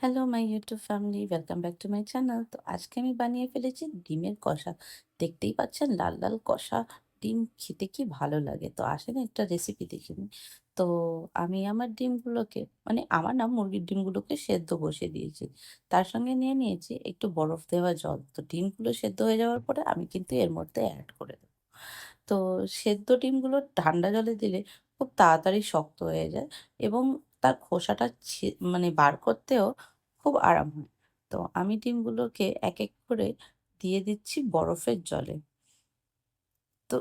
Hello my YouTube family, welcome back to my channel. তো আজকে আমি বানিয়ে ফেলেছি ডিমের কষা। দেখতেই পাচ্ছেন লাল লাল কষা ডিম খেতে কি ভালো লাগে। তো আসেন একটা রেসিপি দেখে নিই। তো আমি আমার ডিমগুলোকে আমার না মুরগির ডিমগুলোকে সেদ্ধ বসিয়ে দিয়েছি। তার সঙ্গে নিয়ে নিয়েছি একটু বরফ দেওয়া জল। তো ডিমগুলো সেদ্ধ হয়ে যাওয়ার পরে আমি কিন্তু এর মধ্যে অ্যাড করে দেবো। তো সেদ্ধ ডিমগুলো ঠান্ডা জলে দিলে খুব তাড়াতাড়ি শক্ত হয়ে যায় এবং তার খোসাটা বার করতেও খুব আরাম হয়। তো আমি ডিমগুলোকে এক এক করে দিয়ে দিচ্ছি বরফের জলে। তো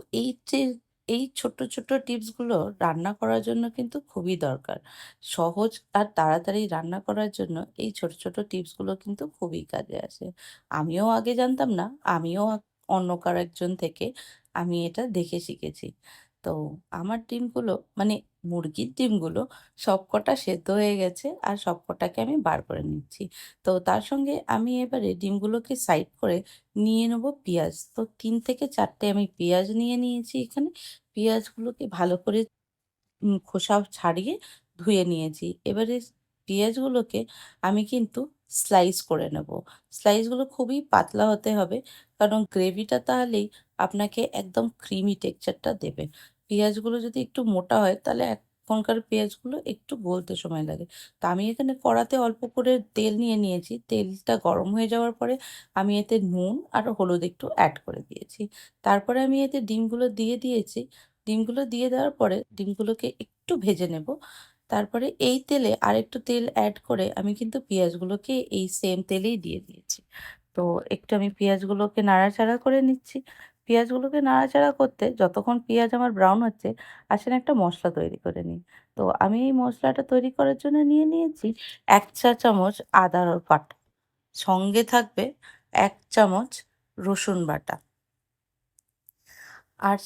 এই ছোট্ট ছোট্ট টিপসগুলো রান্না করার জন্য কিন্তু খুবই দরকার। সহজ আর তাড়াতাড়ি রান্না করার জন্য এই ছোট ছোট টিপসগুলো কিন্তু খুবই কাজে আসে। আমিও আগে জানতাম না। আমিও অন্য কারো একজন থেকে আমি এটা দেখে শিখেছি। তো আমার ডিমগুলো মুরগির ডিমগুলো সবকটা সেদ্ধ হয়ে গেছে আর সবকটাকে আমি বার করে নিচ্ছি। তো তার সঙ্গে আমি এবারে ডিমগুলোকে সাইড করে নিয়ে নেবো পেঁয়াজ। তো ৩ থেকে ৪ টে আমি পেঁয়াজ নিয়ে নিয়েছি এখানে। পেঁয়াজগুলোকে ভালো করে খোসা ছাড়িয়ে ধুয়ে নিয়েছি। এবারে পেঁয়াজগুলোকে আমি কিন্তু স্লাইস করে নেব। স্লাইসগুলো খুবই পাতলা হতে হবে। কারণ গ্রেভিটা তাহলেই আপনাকে একদম ক্রিমি টেক্সচারটা দেবে। পেঁয়াজগুলো যদি একটু মোটা হয় তাহলে এখনকার পেঁয়াজগুলো একটু গলতে সময় লাগে। তো আমি এখানে কড়াতে অল্প করে তেল নিয়ে নিয়েছি। তেলটা গরম হয়ে যাওয়ার পরে আমি এতে নুন আর হলুদ একটু অ্যাড করে দিয়েছি। তারপরে আমি এতে ডিমগুলো দিয়ে দিয়েছি। ডিমগুলো দিয়ে দেওয়ার পরে ডিমগুলোকে একটু ভেজে নেব। তারপরে এই তেলে আরেকটু তেল অ্যাড করে আমি কিন্তু পেঁয়াজগুলোকে এই সেম তেলেই দিয়ে দিয়েছি। তো একটু আমি পেঁয়াজগুলোকে নাড়াচাড়া করে নিচ্ছি। পেঁয়াজগুলোকে নাড়াচাড়া করতে যতক্ষণ পেঁয়াজ আমার ব্রাউন হচ্ছে, আসেন একটা মশলা তৈরি করে নিই। তো আমি এই মশলাটা তৈরি করার জন্য নিয়ে নিয়েছি ১ চা চামচ আদা বাটা। সঙ্গে থাকবে ১ চামচ রসুন বাটা। আর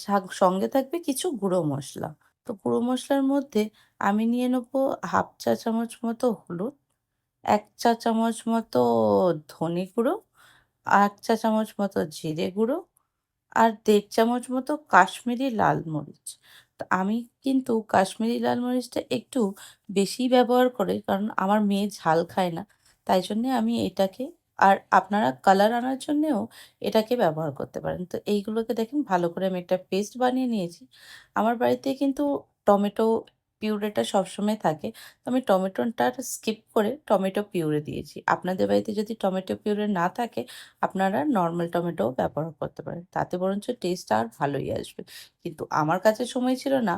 সঙ্গে থাকবে কিছু গুঁড়ো মশলা। তো গুঁড়ো মশলার মধ্যে আমি নিয়ে নেবো ১/২ চা চামচ মতো হলুদ, ১ চা চামচ মতো ধনে গুঁড়ো, ১ চা চামচ মতো জিরে গুঁড়ো আর ১.৫ চামচ মতো কাশ্মীরি লাল মরিচ। তো আমি কিন্তু কাশ্মীরি লাল মরিচটা একটু বেশিই ব্যবহার করি কারণ আমার মেয়ে ঝাল খায় না। তাই জন্যে আমি এটাকে আর আপনারা কালার আনার জন্যেও এটাকে ব্যবহার করতে পারেন। তো এইগুলোকে দেখেন ভালো করে আমি একটা পেস্ট বানিয়ে নিয়েছি। আমার বাড়িতে কিন্তু টমেটো পিউরেটা সবসময় থাকে। তো আমি টমেটোটা স্কিপ করে টমেটো পিউরে দিয়েছি। আপনাদের বাড়িতে যদি টমেটো পিউরে না থাকে আপনারা নরমাল টমেটোও ব্যবহার করতে পারেন। তাতে বরঞ্চ টেস্টটা আর ভালোই আসবে। কিন্তু আমার কাছে সময় ছিল না।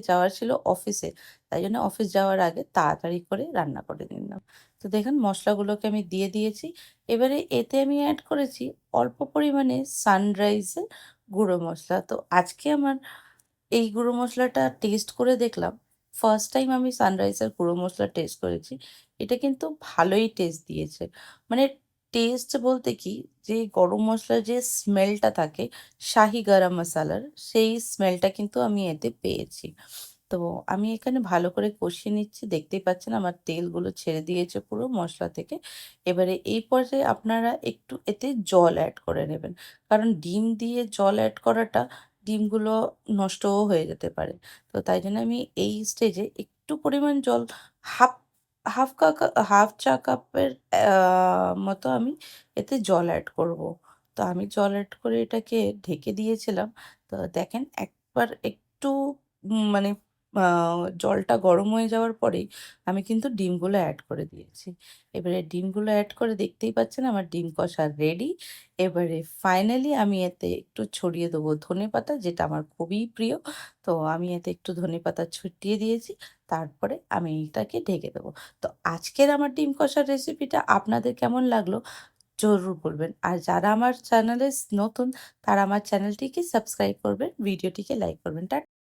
যাওয়ার ছিল অফিসে। তাই জন্য অফিস যাওয়ার আগে তাড়াতাড়ি করে রান্না করে নিলাম। তো দেখুন মসলাগুলোকে আমি দিয়ে দিয়েছি। এবারে এতে আমি অ্যাড করেছি অল্প পরিমাণে সানরাইজের গুঁড়ো মসলা। তো আজকে আমার এই গুঁড়ো মসলাটা টেস্ট করে দেখলাম। ফার্স্ট টাইম আমি সানরাইজের গুঁড়ো মসলা টেস্ট করেছি। এটা কিন্তু ভালোই টেস্ট দিয়েছে। মানে টেস্ট বলতে কি, যে গরম মসলার যে স্মেলটা থাকে শাহি গরম মসালার, সেই স্মেলটা কিন্তু আমি এতে পেয়েছি। তো আমি এখানে ভালো করে কষিয়ে নিচ্ছি। দেখতেই পাচ্ছেন আমার তেলগুলো ছেড়ে দিয়েছে পুরো মসলা থেকে। এবারে এই পর্যায়ে আপনারা একটু এতে জল অ্যাড করে নেবেন। কারণ ডিম দিয়ে জল অ্যাড করাটা ডিমগুলো নষ্টও হয়ে যেতে পারে। তো তাই জন্য আমি এই স্টেজে একটু পরিমাণ জল হাফ হাফ চা কাপের মতো আমি এতে জল অ্যাড করব। তো আমি জল অ্যাড করে এটাকে ঢেকে দিয়েছিলাম। তো দেখেন একবার একটু উম মানে আ জলটা গরম হয়ে যাওয়ার পরেই আমি কিন্তু ডিমগুলো অ্যাড করে দিয়েছি। এবারে ডিমগুলো অ্যাড করে দেখতেই পাচ্ছেন আমার ডিম কষা রেডি। এবারে ফাইনালি আমি এতে একটু ছড়িয়ে দেবো ধনেপাতা, যেটা আমার খুবই প্রিয়। তো আমি এতে একটু ধনেপাতা ছড়িয়ে দিয়েছি। তারপরে আমি এটাকে ঢেকে দেবো। তো আজকের আমার ডিম কষার রেসিপিটা আপনাদের কেমন লাগলো জরুর বলবেন। আর যারা আমার চ্যানেলে নতুন তারা আমার চ্যানেলটিকে সাবস্ক্রাইব করবেন, ভিডিওটিকে লাইক করবেন।